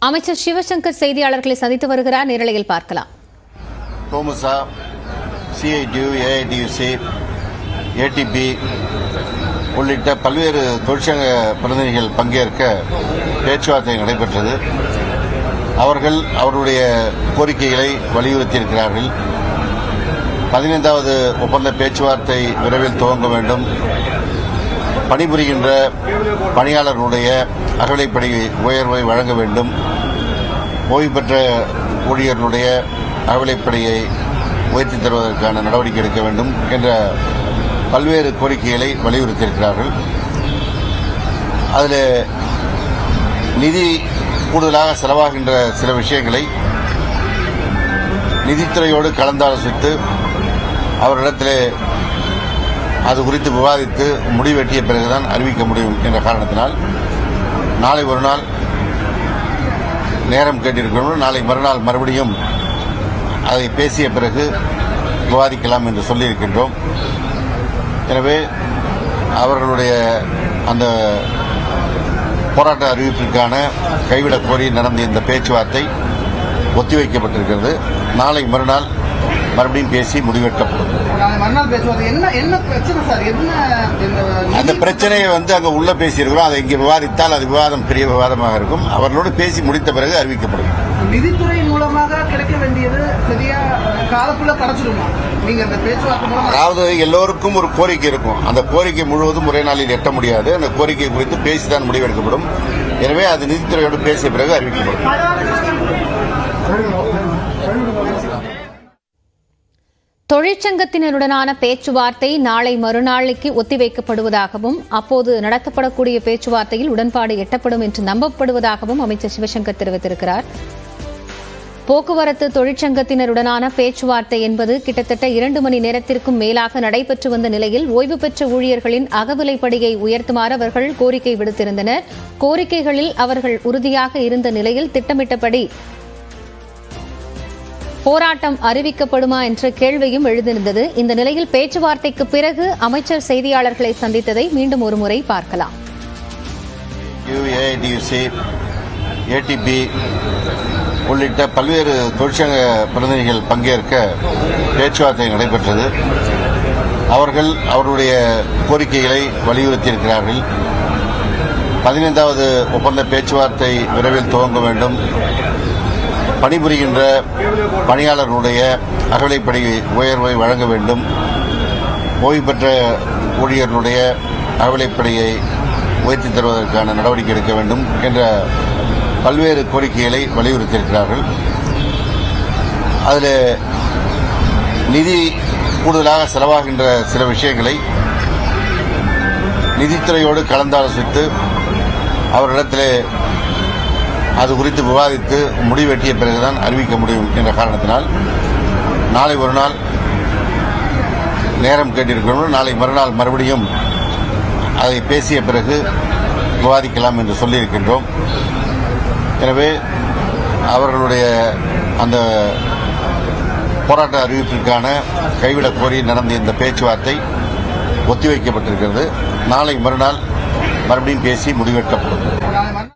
அமைச்சர் சிவசங்கர் செய்தியாளர்களை சந்தித்து வருகிறார். நேரலையில் பார்க்கலாம். தோமுசா, சிஐடியு, ஏஐடியுசி, ஏடிபி உள்ளிட்ட பல்வேறு தொழிற்சங்க பிரதிநிதிகள் பங்கேற்க பேச்சுவார்த்தை நடைபெற்றது. அவர்கள் அவருடைய கோரிக்கைகளை வலியுறுத்தியிருக்கிறார்கள். 15வது ஒப்பந்த பேச்சுவார்த்தை விரைவில் துவங்க வேண்டும். பணிபுரிகின்ற பணியாளர்களுடைய அகவிலைப்படி உயர்வை வழங்க வேண்டும். ஓய்வு பெற்ற ஊழியர்களுடைய அகவிலைப்படியை உயர்த்தி தருவதற்கான நடவடிக்கை எடுக்க வேண்டும் என்ற பல்வேறு கோரிக்கைகளை வலியுறுத்தியிருக்கிறார்கள். அதில் நிதி கூடுதலாக செலவாகின்ற சில விஷயங்களை நிதித்துறையோடு கலந்தாலோசித்து அவரிடத்திலே அது குறித்து விவாதித்து முடிவெட்டிய பிறகுதான் அறிவிக்க முடியும் என்ற காரணத்தினால் நாளை ஒரு நாள் நேரம் கேட்டிருக்கிறோம். நாளை மறுநாள் மறுபடியும் அதை பேசிய பிறகு விவாதிக்கலாம் என்று சொல்லியிருக்கின்றோம். எனவே அவர்களுடைய அந்த போராட்ட அறிவிப்பிற்கான கைவிடக் கோரி நடந்த இந்த பேச்சுவார்த்தை ஒத்திவைக்கப்பட்டிருக்கிறது. நாளை மறுநாள் மறுபடியும் பேசி முடிவெட்டப்படும். அந்த பிரச்சனையை அங்க உள்ள பேசியிருக்கிறோம். அதை இங்கே விவாதித்தால் அது விவாதம் பெரிய விவாதமாக இருக்கும். அவர்களோடு பேசி முடித்த பிறகு அறிவிக்கப்படும். நிதித்துறை மூலமாக கிடைக்க வேண்டியது சரியா காலக்குள்ள கிடைச்சிடுமா? நீங்க அந்த பேச்சுவார்த்தை அதாவது எல்லோருக்கும் ஒரு கோரிக்கை இருக்கும். அந்த கோரிக்கை முழுவதும் ஒரே நாளில் எட்ட முடியாது. அந்த கோரிக்கை குறித்து பேசிதான் முடிவெடுக்கப்படும். எனவே அது நிதித்துறையோடு பேசிய பிறகு அறிவிக்கப்படும். தொழிற்சங்கத்தினருடனான பேச்சுவார்த்தை நாளை மறுநாளைக்கு ஒத்திவைக்கப்படுவதாகவும் அப்போது நடத்தப்படக்கூடிய பேச்சுவார்த்தையில் உடன்பாடு எட்டப்படும் என்று நம்பப்படுவதாகவும் அமைச்சர் சிவசங்கர் தெரிவித்திருக்கிறார். போக்குவரத்து தொழிற்சங்கத்தினருடனான பேச்சுவார்த்தை என்பது கிட்டத்தட்ட 2 மணி நேரத்திற்கும் மேலாக நடைபெற்று வந்த நிலையில் ஓய்வு பெற்ற ஊழியர்களின் அகவிலைப்படியை உயர்த்துமாறு அவர்கள் கோரிக்கை விடுத்திருந்தனர். கோரிக்கைகளில் அவர்கள் உறுதியாக இருந்த நிலையில் திட்டமிட்டபடி போராட்டம் அறிவிக்கப்படுமா என்ற கேள்வியும் எழுந்திருந்தது. இந்த நிலையில் பேச்சுவார்த்தைக்கு பிறகு அமைச்சர் செய்தியாளர்களை சந்தித்ததை மீண்டும் ஒருமுறை பார்க்கலாம். ஏடிபி உள்ளிட்ட பல்வேறு தொழிற்சங்க பிரதிநிதிகள் பங்கேற்க பேச்சுவார்த்தை நடைபெற்றது. அவர்கள் அவருடைய கோரிக்கைகளை வலியுறுத்தியிருக்கிறார்கள். 15வது ஒப்பந்த பேச்சுவார்த்தை விரைவில் துவங்க வேண்டும். பணிபுரிகின்ற பணியாளர்களுடைய அகவிலைப்படி உயர்வை வழங்க வேண்டும். ஓய்வு பெற்ற ஊழியர்களுடைய அகவிலைப்படியை உயர்த்தி தருவதற்கான நடவடிக்கை எடுக்க வேண்டும் என்ற பல்வேறு கோரிக்கைகளை வலியுறுத்தியிருக்கிறார்கள். அதில் நிதி கூடுதலாக செலவாகின்ற சில விஷயங்களை நிதித்துறையோடு கலந்தாலோசித்து அவரிடத்திலே அது குறித்து விவாதித்து முடிவெட்டிய பிறகுதான் அறிவிக்க முடியும் என்ற காரணத்தினால் நாளை ஒரு நாள் நேரம் கேட்டிருக்கிறோம். நாளை மறுநாள் மறுபடியும் அதை பேசிய பிறகு விவாதிக்கலாம் என்று சொல்லியிருக்கின்றோம். எனவே அவர்களுடைய அந்த போராட்ட அறிவிப்பிற்கான கைவிடக் கோரி நடந்த இந்த பேச்சுவார்த்தை ஒத்திவைக்கப்பட்டிருக்கிறது. நாளை மறுநாள் மறுபடியும் பேசி முடிவெட்டப்படும்.